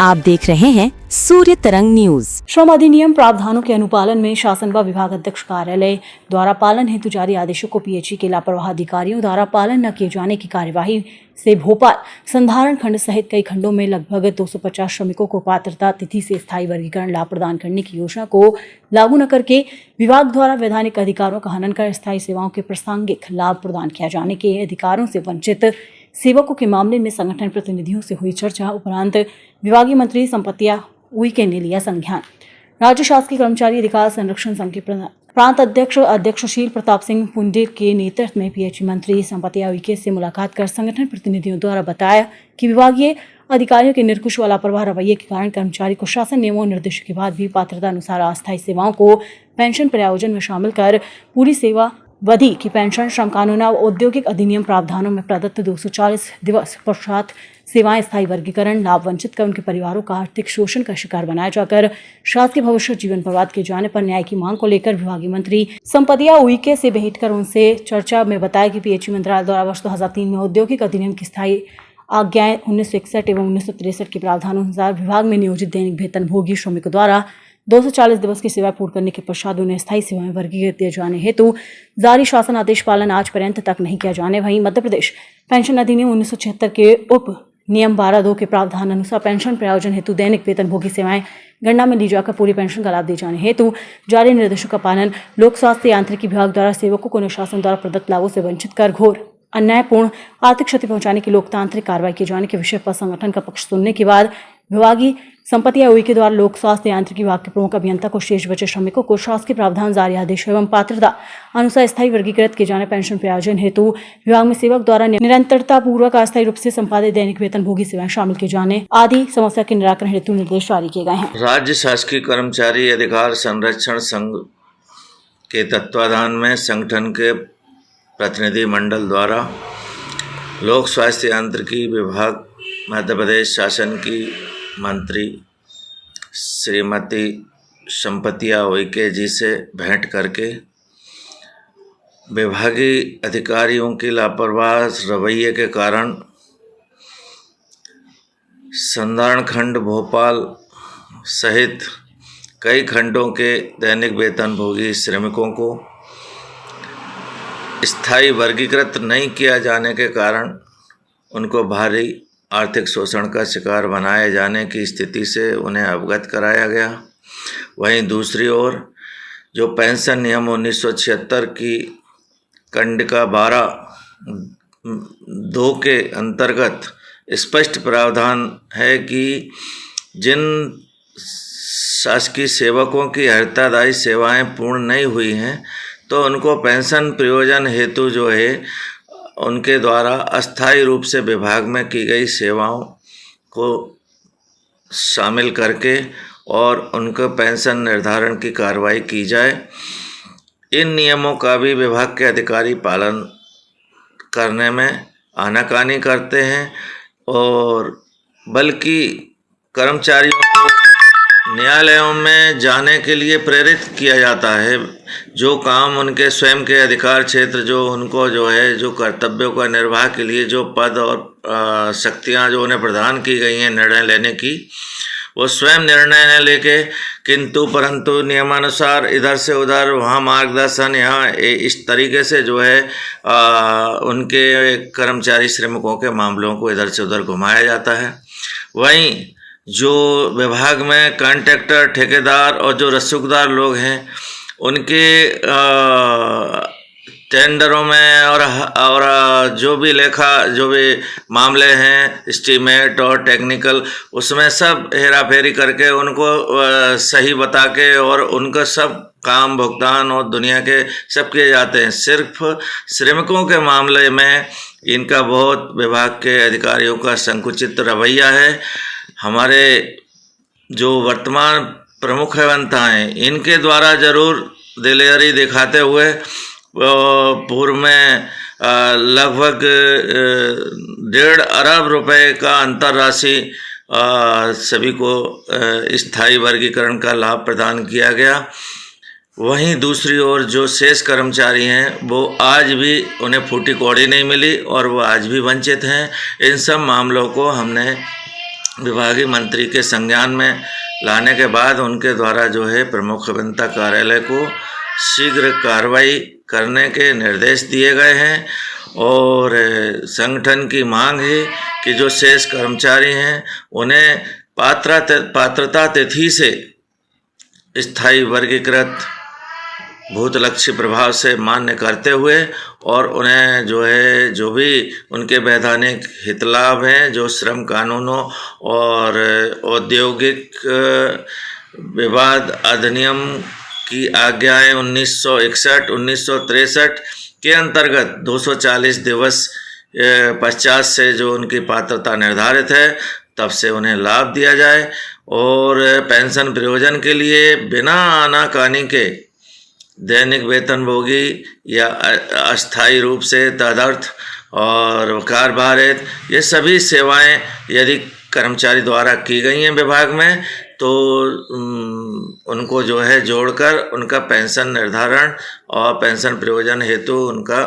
आप देख रहे हैं सूर्य तरंग न्यूज। श्रम अधिनियम प्रावधानों के अनुपालन में शासन व विभाग अध्यक्ष कार्यालय द्वारा पालन हेतु जारी आदेशों को पीएचई के लापरवाह अधिकारियों द्वारा पालन न किए जाने की कार्यवाही से भोपाल संधारण खंड सहित कई खंडों में लगभग 250 श्रमिकों को पात्रता तिथि से स्थायी वर्गीकरण लाभ प्रदान करने की योजना को लागू न करके विभाग द्वारा वैधानिक अधिकारों का हनन कर स्थायी सेवाओं के प्रासंगिक लाभ प्रदान किया जाने के अधिकारों से वंचित सेवकों के मामले में संगठन प्रतिनिधियों से हुई चर्चा उपरांत विभागीय मंत्री संपतिया उइके ने लिया संज्ञान। राज्य शासकीय कर्मचारी अधिकार संरक्षण संघ के प्रांत अध्यक्षशील प्रताप सिंह पुंडे के नेतृत्व में पीएचई मंत्री संपतिया उइके से मुलाकात कर संगठन प्रतिनिधियों द्वारा बताया कि विभागीय अधिकारियों के निरंकुश व लापरवाह रवैये के कारण कर्मचारी को शासन नियमों और निर्देशों के बाद भी पात्रता अनुसार अस्थायी सेवाओं को पेंशन प्रायोजन में शामिल कर पूरी सेवा अवधि की पेंशन श्रम कानून और औद्योगिक अधिनियम प्रावधानों में प्रदत्त 240 दिवस पश्चात सेवाएं स्थायी वर्गीकरण लाभ वंचित कर उनके परिवारों का आर्थिक शोषण का शिकार बनाया जाकर शासकीय भविष्य जीवन बर्बाद किए जाने पर न्याय की मांग को लेकर विभागीय मंत्री संपतिया उइके से भेंट कर उनसे चर्चा में बताया कि पीएचई मंत्रालय द्वारा वर्ष 2003 में औद्योगिक अधिनियम की स्थायी आज्ञाएं 1961 एवं 1963 के प्रावधानों अनुसार विभाग में नियोजित दैनिक वेतनभोगी श्रमिकों द्वारा 240 दिवस की सेवा पूर्ण करने के पश्चात उन्हें स्थायी सेवाएं वर्गीकृत किए जाने हेतु जारी शासन आदेश पालन आज पर्यंत तक नहीं किया जाने। वहीं मध्य प्रदेश पेंशन अधिनियम 1976 के उप नियम 12(2) के प्रावधान अनुसार पेंशन प्रायोजन हेतु दैनिक वेतनभोगी सेवाएं गणना में ली जाकर पूरी पेंशन का लाभ दिए जाने हेतु जारी निर्देशों का पालन लोक स्वास्थ्य यांत्रिकी विभाग द्वारा सेवकों को अनुशासन द्वारा प्रदत्त लाभों से वंचित कर घोर अन्यायपूर्ण आर्थिक क्षति पहुंचाने की लोकतांत्रिक कार्रवाई किए जाने के विषय पर संगठन का पक्ष सुनने के बाद विभागीय संपतिया उइके द्वारा लोक स्वास्थ्य यांत्रिकी विभाग के प्रमुख अभियंता को शेष बचे श्रमिकों को शासकीय प्रावधान जारी आदेश एवं पात्रता अनुसार स्थायी वर्गीकृत किए जाने पेंशन प्रायोजन हेतु विभाग में सेवक द्वारा निरंतरता पूर्वक अस्थायी रूप से संपादित दैनिक वेतनभोगी सेवाएं शामिल किए जाने आदि समस्या के निराकरण हेतु निर्देश जारी किए गए हैं। राज्य शासकीय कर्मचारी अधिकार संरक्षण संघ के तत्वाधान में संगठन के प्रतिनिधि मंडल द्वारा लोक स्वास्थ्य यांत्रिकी विभाग मध्य प्रदेश शासन की मंत्री श्रीमती संपतिया उइके जी से भेंट करके विभागीय अधिकारियों की लापरवाह रवैये के कारण संधारण खंड भोपाल सहित कई खंडों के दैनिक वेतनभोगी श्रमिकों को स्थायी वर्गीकृत नहीं किया जाने के कारण उनको भारी आर्थिक शोषण का शिकार बनाए जाने की स्थिति से उन्हें अवगत कराया गया। वहीं दूसरी ओर जो पेंशन नियम 1976 की कंडिका 12(2) के अंतर्गत स्पष्ट प्रावधान है कि जिन शासकीय सेवकों की अर्हतादायी सेवाएं पूर्ण नहीं हुई हैं तो उनको पेंशन प्रयोजन हेतु जो है उनके द्वारा अस्थायी रूप से विभाग में की गई सेवाओं को शामिल करके और उनका पेंशन निर्धारण की कार्रवाई की जाए। इन नियमों का भी विभाग के अधिकारी पालन करने में आनाकानी करते हैं और बल्कि कर्मचारियों को न्यायालयों में जाने के लिए प्रेरित किया जाता है। जो काम उनके स्वयं के अधिकार क्षेत्र जो उनको जो है जो कर्तव्यों का निर्वाह के लिए जो पद और शक्तियां जो उन्हें प्रदान की गई हैं निर्णय लेने की, वो स्वयं निर्णय न लेके किंतु परंतु नियमानुसार इधर से उधर वहाँ मार्गदर्शन यहाँ इस तरीके से जो है उनके कर्मचारी श्रमिकों के मामलों को इधर से उधर घुमाया जाता है। वहीं जो विभाग में कॉन्ट्रैक्टर ठेकेदार और जो रसूखदार लोग हैं उनके टेंडरों में और जो भी मामले हैं एस्टीमेट और टेक्निकल उसमें सब हेरा फेरी करके उनको सही बता के और उनका सब काम भुगतान और दुनिया के सब किए जाते हैं। सिर्फ श्रमिकों के मामले में इनका बहुत विभाग के अधिकारियों का संकुचित रवैया है। हमारे जो वर्तमान प्रमुख अभियंता हैं इनके द्वारा जरूर दिलेरी दिखाते हुए पूर्व में लगभग 1.5 अरब रुपए का अंतर राशि सभी को स्थायी वर्गीकरण का लाभ प्रदान किया गया। वहीं दूसरी ओर जो शेष कर्मचारी हैं वो आज भी उन्हें फूटी कौड़ी नहीं मिली और वो आज भी वंचित हैं। इन सब मामलों को हमने विभागीय मंत्री के संज्ञान में लाने के बाद उनके द्वारा जो है प्रमुख अभियंता कार्यालय को शीघ्र कार्रवाई करने के निर्देश दिए गए हैं और संगठन की मांग है कि जो शेष कर्मचारी हैं उन्हें पात्रता तिथि से स्थायी वर्गीकृत भूतलक्षी प्रभाव से मान्य करते हुए और उन्हें जो है जो भी उनके वैधानिक हित लाभ हैं जो श्रम कानूनों और औद्योगिक विवाद अधिनियम की आज्ञाएं 1961, 1963 के अंतर्गत 240 दिवस पश्चात से जो उनकी पात्रता निर्धारित है तब से उन्हें लाभ दिया जाए और पेंशन प्रयोजन के लिए बिना आनाकानी के दैनिक वेतनभोगी या अस्थायी रूप से तदर्थ और कार्यभारित ये सभी सेवाएं यदि कर्मचारी द्वारा की गई हैं विभाग में तो उनको जो है जोड़कर उनका पेंशन निर्धारण और पेंशन प्रयोजन हेतु उनका